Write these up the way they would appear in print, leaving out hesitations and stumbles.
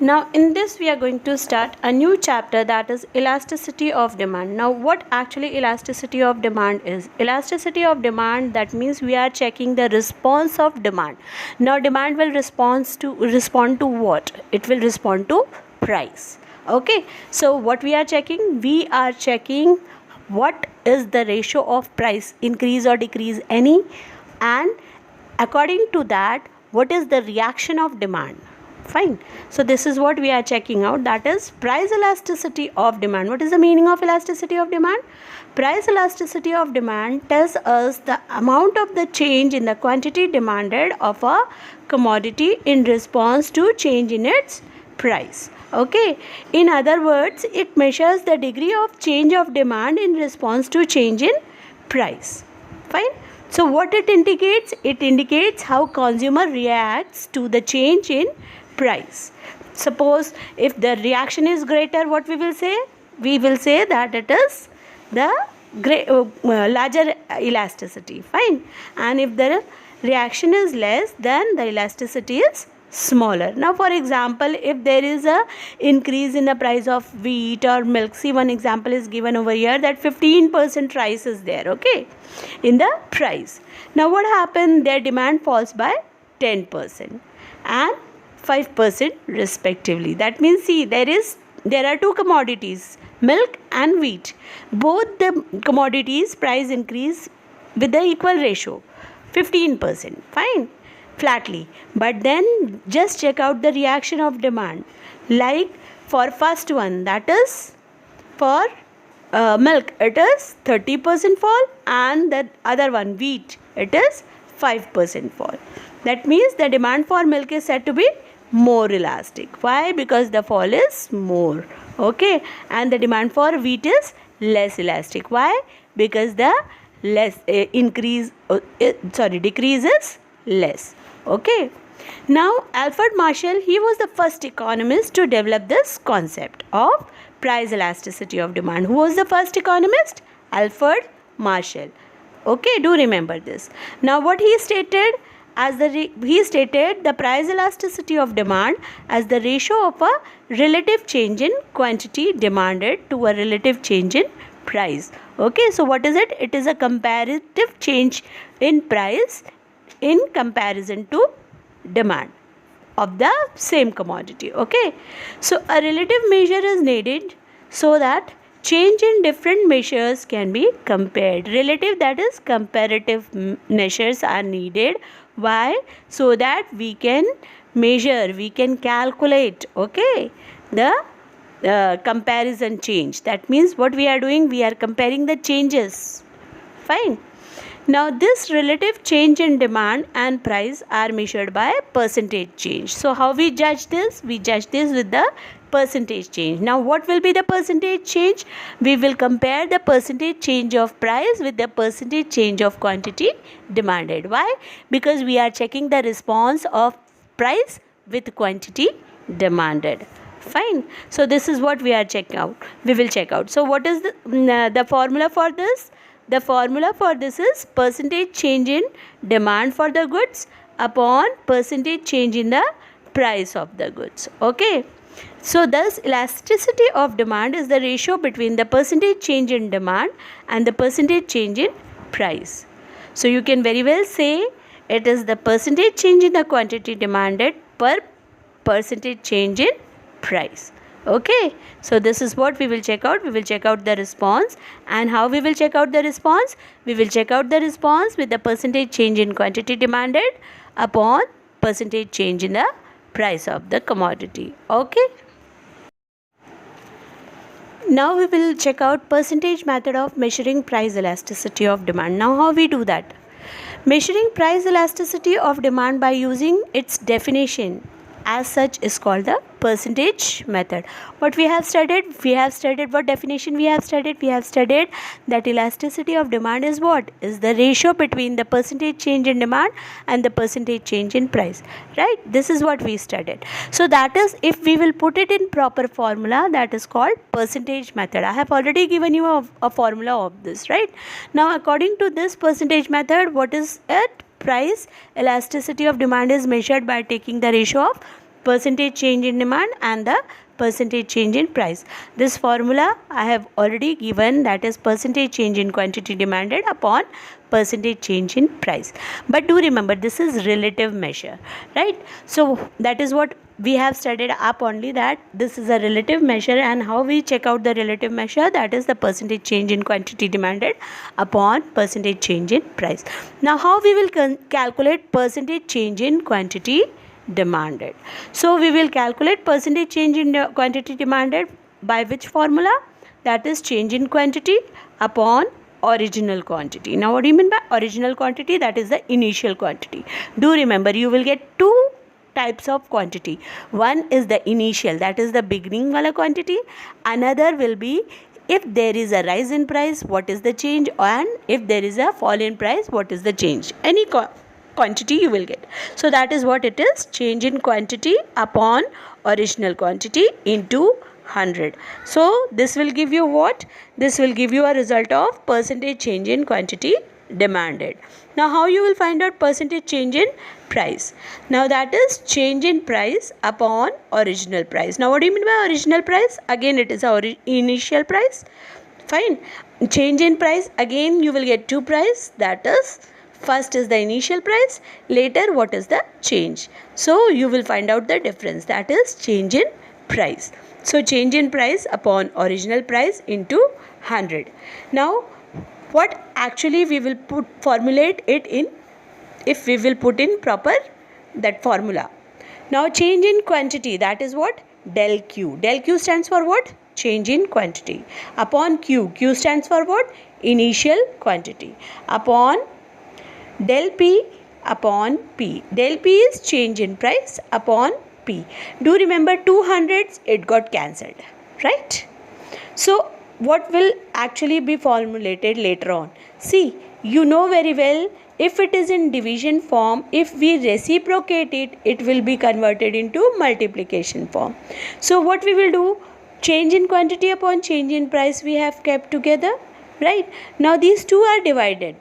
Now in this we are going to start a new chapter, that is elasticity of demand. Now what actually elasticity of demand is? Elasticity of demand, that means we are checking the response of demand. Now demand will respond to what? It will respond to price. Okay, so what we are checking? We are checking what is the ratio of price increase or decrease any, and according to that what is the reaction of demand. Fine. So this is what we are checking out, that is price elasticity of demand. What is the meaning of elasticity of demand? Price elasticity of demand tells us the amount of the change in the quantity demanded of a commodity in response to change in its price. Okay, in other words, it measures the degree of change of demand in response to change in price. Fine. So what it indicates? It indicates how consumer reacts to the change in price. Suppose if the reaction is greater, what we will say? We will say that it is the larger elasticity. Fine. And if the reaction is less, then the elasticity is smaller. Now for example, if there is a increase in the price of wheat or milk, see one example is given over here, that 15% rise is there, okay, in the price. Now what happened? Their demand falls by 10% and 5% respectively. That means, see, there are two commodities, milk and wheat. Both the commodities price increase with the equal ratio, 15%. Fine, flatly. But then just check out the reaction of demand. Like for first one, that is for milk, it is 30% fall, and the other one, wheat, it is 5% fall. That means the demand for milk is said to be more elastic. Why? Because the fall is more. Okay, and the demand for wheat is less elastic. Why? Because the decrease is less. Okay. Now Alfred Marshall, he was the first economist to develop this concept of price elasticity of demand. Who was the first economist? Alfred Marshall. Okay, do remember this. Now what he stated? He stated the price elasticity of demand as the ratio of a relative change in quantity demanded to a relative change in price. Okay, so what is it? It is a comparative change in price in comparison to demand of the same commodity. Okay, so a relative measure is needed so that change in different measures can be compared. Relative, that is comparative measures are needed. Why? So that we can measure, we can calculate, okay, the comparison change. That means what we are doing? We are comparing the changes. Fine. Now this relative change in demand and price are measured by percentage change. So how we judge this? We judge this with the percentage change. Now what will be the percentage change? We will compare the percentage change of price with the percentage change of quantity demanded. Why? Because we are checking the response of price with quantity demanded. Fine. So this is what we are checking out. We will check out. So what is the formula for this? The formula for this is percentage change in demand for the goods upon percentage change in the price of the goods. Okay. So thus elasticity of demand is the ratio between the percentage change in demand and the percentage change in price. So you can very well say it is the percentage change in the quantity demanded per percentage change in price. Okay, so this is what we will check out. We will check out the response. And how we will check out the response? We will check out the response with the percentage change in quantity demanded upon percentage change in the price of the commodity. Okay. Now we will check out percentage method of measuring price elasticity of demand. Now how we do that? Measuring price elasticity of demand by using its definition as such is called the percentage method. What we have studied? We have studied what definition we have studied? We have studied that elasticity of demand is what? Is the ratio between the percentage change in demand and the percentage change in price. Right? This is what we studied. So that is, if we will put it in proper formula, that is called percentage method. I have already given you a formula of this, right? Now according to this percentage method, what is it? Price elasticity of demand is measured by taking the ratio of percentage change in demand and the percentage change in price. This formula I have already given, that is percentage change in quantity demanded upon percentage change in price. But do remember, this is relative measure, right? So that is what we have studied up only, that this is a relative measure, and how we check out the relative measure, that is the percentage change in quantity demanded upon percentage change in price. Now how we will calculate percentage change in quantity demanded? So we will calculate percentage change in quantity demanded by which formula? That is change in quantity upon original quantity. Now what do you mean by original quantity? That is the initial quantity. Do remember, you will get two types of quantity. One is the initial, that is the beginning wala quantity. Another will be if there is a rise in price, what is the change, and if there is a fall in price, what is the change. Any quantity you will get. So that is what it is, change in quantity upon original quantity into 100. So this will give you what? This will give you a result of percentage change in quantity demanded. Now how you will find out percentage change in price? Now that is change in price upon original price. Now what do you mean by original price? Again it is our initial price. Fine. Change in price, again you will get two price, that is first is the initial price, later what is the change. So you will find out the difference, that is change in price. So change in price upon original price into 100. Now what actually we will formulate it in, if we will put in proper that formula. Now change in quantity, that is what? Del Q. Del Q stands for what? Change in quantity. Upon Q, Q stands for what? Initial quantity. Upon del P upon P. Del P is change in price upon P. Do remember 200s, it got cancelled, right? So what will actually be formulated later on? See, you know very well, if it is in division form, if we reciprocate it, it will be converted into multiplication form. So what we will do? Change in quantity upon change in price we have kept together, right? Now these two are divided,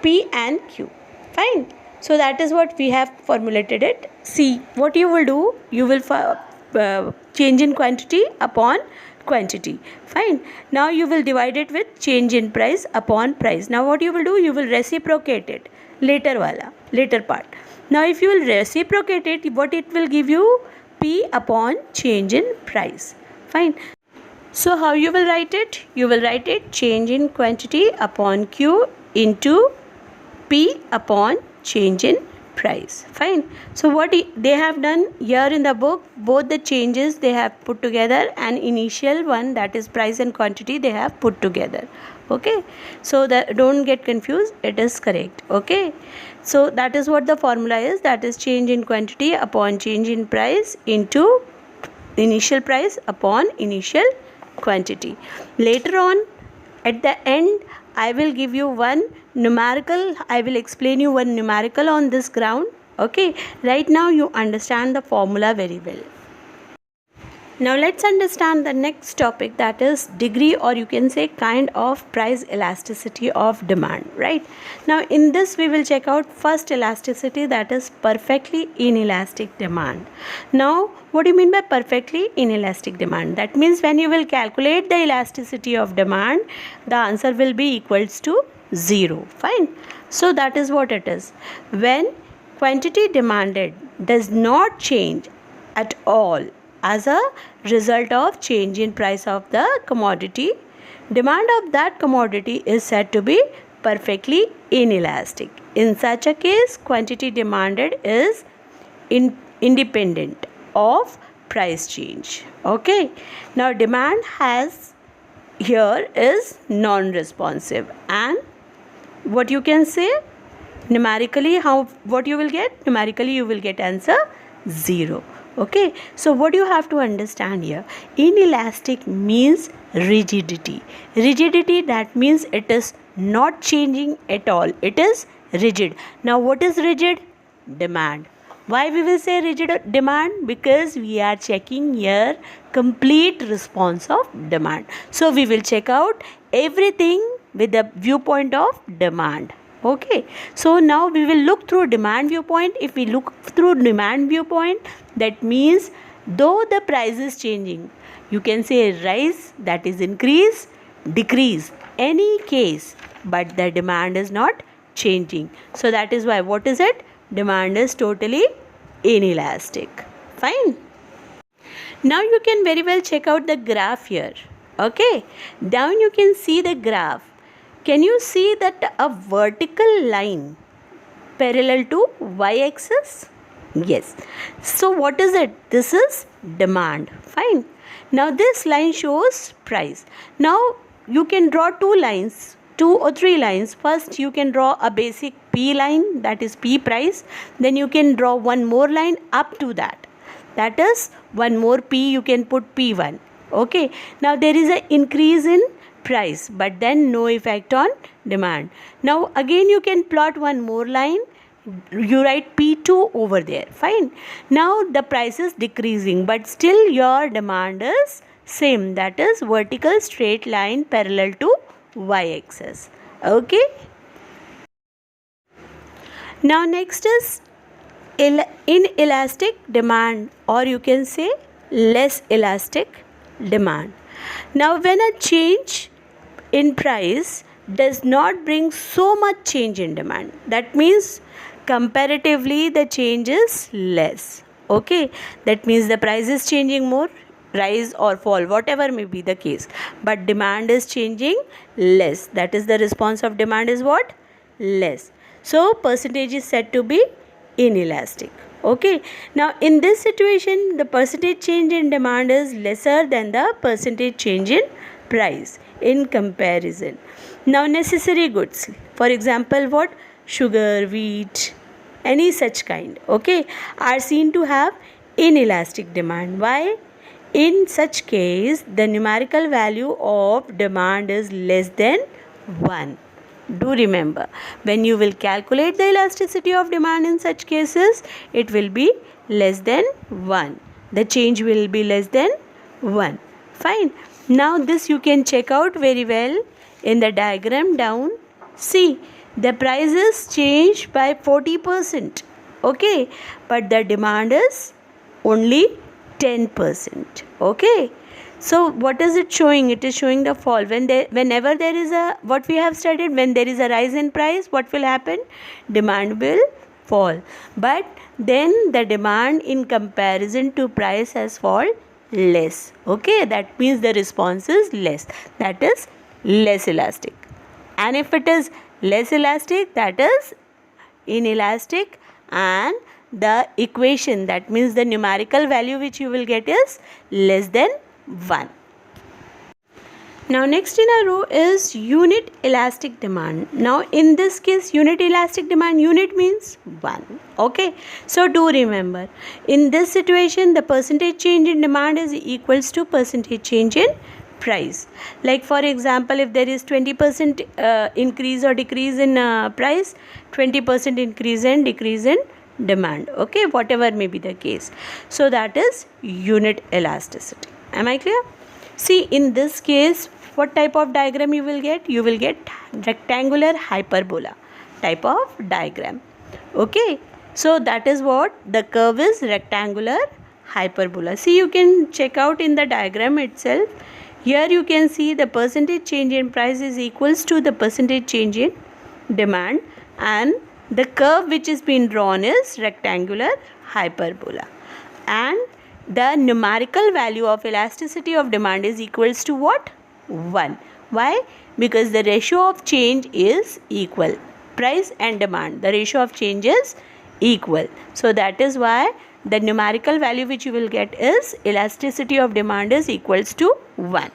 P and Q. Fine. So that is what we have formulated it. See, what you will do, you will change in quantity upon quantity. Fine. Now you will divide it with change in price upon price. Now what you will do, you will reciprocate it, later part. Now if you will reciprocate it, what it will give you? P upon change in price. Fine. So how you will write it? You will write it change in quantity upon Q into P upon change in price. Fine. So what they have done here in the book, both the changes they have put together, and initial one, that is price and quantity, they have put together. Okay. So that don't get confused, it is correct. Okay. So that is what the formula is, that is change in quantity upon change in price into initial price upon initial quantity. Later on at the end, I will give you one numerical, I will explain you one numerical on this ground. Okay, right now you understand the formula very well. Now let's understand the next topic, that is degree, or you can say kind of price elasticity of demand, right? Now in this we will check out first elasticity, that is perfectly inelastic demand. Now what do you mean by perfectly inelastic demand? That means when you will calculate the elasticity of demand, the answer will be equals to 0. Fine. So that is what it is. When quantity demanded does not change at all as a result of change in price of the commodity, demand of that commodity is said to be perfectly inelastic. In such a case, quantity demanded is independent of price change. Okay. Now demand has here is non-responsive, and what you can say numerically, what you will get? Numerically you will get answer 0. Okay, so what you have to understand here, inelastic means rigidity. Rigidity, that means it is not changing at all, it is rigid. Now what is rigid? Demand. Why we will say rigid demand? Because we are checking here complete response of demand. So we will check out everything with the viewpoint of demand. Okay, so now we will look through demand viewpoint. If we look through demand viewpoint, that means though the price is changing, you can say rise, that is increase, decrease, any case, but the demand is not changing. So that is why, what is it? Demand is totally inelastic. Fine. Now you can very well check out the graph here. Okay, down you can see the graph. Can you see that a vertical line parallel to y-axis? Yes. So what is it? This is demand. Fine. Now this line shows price. Now you can draw two lines, 2 or 3 lines. First you can draw a basic P line, that is P price. Then you can draw one more line up to that. That is one more P, you can put P1. Okay. Now there is an increase in price, but then no effect on demand. Now again you can plot one more line. You write P2 over there. Fine. Now the price is decreasing, but still your demand is same. That is vertical straight line parallel to y-axis. Okay. Now next is inelastic demand, or you can say less elastic demand. Now when a change in price does not bring so much change in demand, that means comparatively the change is less. Okay, that means the price is changing more, rise or fall, whatever may be the case, but demand is changing less. That is, the response of demand is what? Less. So percentage is said to be inelastic. Okay, now in this situation the percentage change in demand is lesser than the percentage change in price in comparison. Now necessary goods, for example, what? Sugar, wheat, any such kind, okay, are seen to have inelastic demand. Why? In such case the numerical value of demand is less than 1. Do remember, when you will calculate the elasticity of demand in such cases, it will be less than 1. The change will be less than 1. Fine. Now this you can check out very well in the diagram down. See, the price is changed by 40%. Okay, but the demand is only 10%. Okay. So what is it showing? It is showing the fall. Whenever there is a, what we have studied, when there is a rise in price, what will happen? Demand will fall. But then the demand in comparison to price has fallen less. Okay, that means the response is less. That is less elastic. And if it is less elastic, that is inelastic, and the equation, that means the numerical value which you will get is less than 1. Now next in a row is unit elastic demand. Now in this case, unit elastic demand, unit means 1. Okay, so do remember, in this situation the percentage change in demand is equals to percentage change in price. Like for example, if there is 20% increase or decrease in price, 20% increase and decrease in demand. Okay, whatever may be the case. So that is unit elasticity. Am I clear? See, in this case, what type of diagram you will get? You will get rectangular hyperbola type of diagram. Okay, so that is what the curve is, rectangular hyperbola. See, you can check out in the diagram itself. Here you can see the percentage change in price is equals to the percentage change in demand, and the curve which is being drawn is rectangular hyperbola, and the numerical value of elasticity of demand is equals to what? 1. Why? Because the ratio of change is equal. Price and demand, the ratio of change is equal. So that is why the numerical value which you will get is elasticity of demand is equals to 1.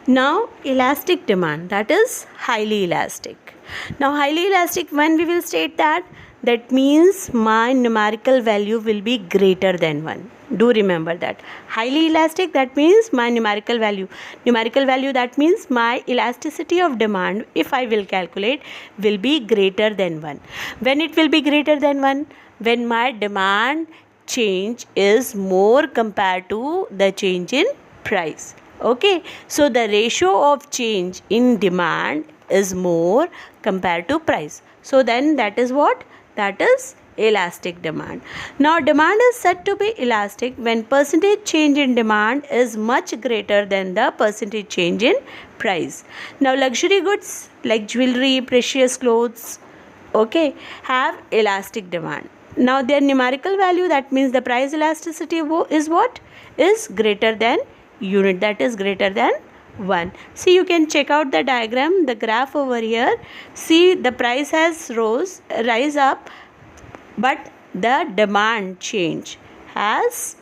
Now elastic demand, that is highly elastic. Now highly elastic, when we will state that, that means my numerical value will be greater than 1. Do remember that. Highly elastic, that means my numerical value. Numerical value, that means my elasticity of demand, if I will calculate, will be greater than 1. When it will be greater than 1? When my demand change is more compared to the change in price. Okay, so the ratio of change in demand is more compared to price. So then that is what? That is elastic demand. Now demand is said to be elastic when percentage change in demand is much greater than the percentage change in price. Now luxury goods like jewelry, precious clothes, okay, have elastic demand. Now their numerical value, that means the price elasticity is what? Is greater than unit, that is greater than 1. See, you can check out the diagram, the graph over here. See, the price has rise up, but the demand change has,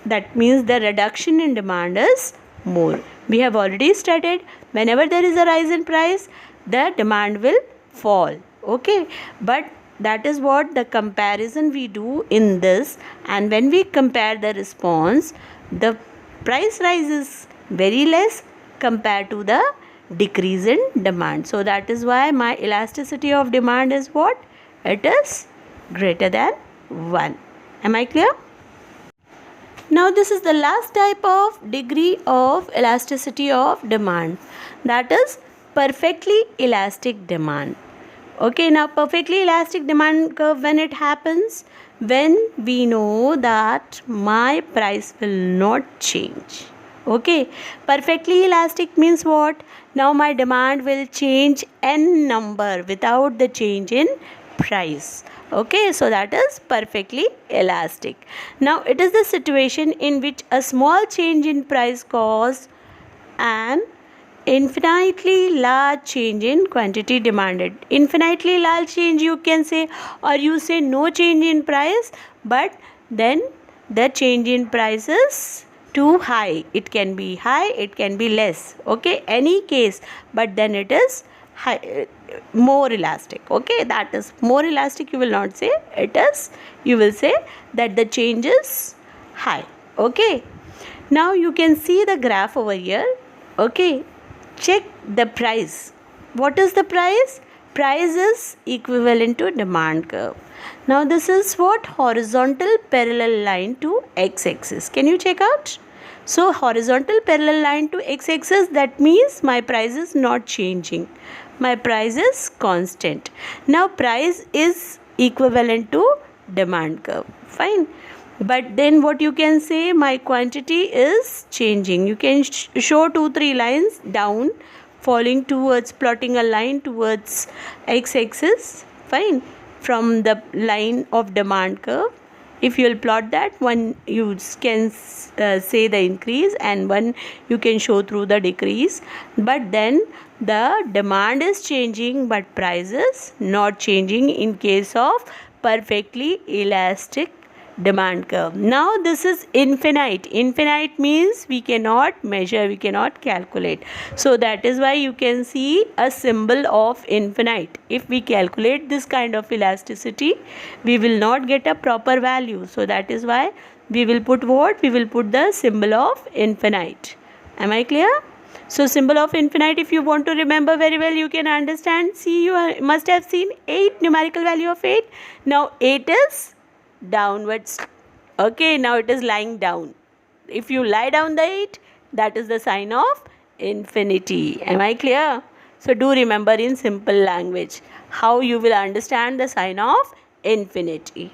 that means the reduction in demand is more. We have already studied, whenever there is a rise in price, the demand will fall, okay, but that is what the comparison we do in this. And when we compare the response, the price rise is very less compared to the decrease in demand. So that is why my elasticity of demand is what? It is greater than 1. Am I clear? Now this is the last type of degree of elasticity of demand, that is perfectly elastic demand. Okay, now perfectly elastic demand curve, when it happens, when we know that my price will not change. Okay, perfectly elastic means what? Now my demand will change n number without the change in price. Okay, so that is perfectly elastic. Now it is the situation in which a small change in price causes an infinitely large change in quantity demanded. Infinitely large change you can say, or you say no change in price, but then the change in price is too high. It can be high, it can be less, okay, any case, but then it is high, more elastic. Okay, that is more elastic. You will not say it is, you will say that the change is high. Okay, now you can see the graph over here. Okay, check the price. What is the price? Price is equivalent to demand curve. Now this is what? Horizontal parallel line to x-axis. Can you check out? So horizontal parallel line to x-axis, that means my price is not changing. My price is constant. Now price is equivalent to demand curve. Fine. But then what you can say, my quantity is changing. You can show 2-3 lines down, falling towards, plotting a line towards x-axis. Fine. From the line of demand curve, if you will plot that, one you can say the increase, and one you can show through the decrease. But then the demand is changing, but price is not changing in case of perfectly elastic demand curve. Now this is infinite. Infinite means we cannot measure, we cannot calculate. So that is why you can see a symbol of infinite. If we calculate this kind of elasticity, we will not get a proper value. So that is why we will put what? We will put the symbol of infinite. Am I clear? So symbol of infinite, if you want to remember very well, you can understand. See, you must have seen 8, numerical value of 8. Now 8 is downwards. Okay, now it is lying down. If you lie down the 8, that is the sign of infinity. Am I clear? So do remember in simple language how you will understand the sign of infinity.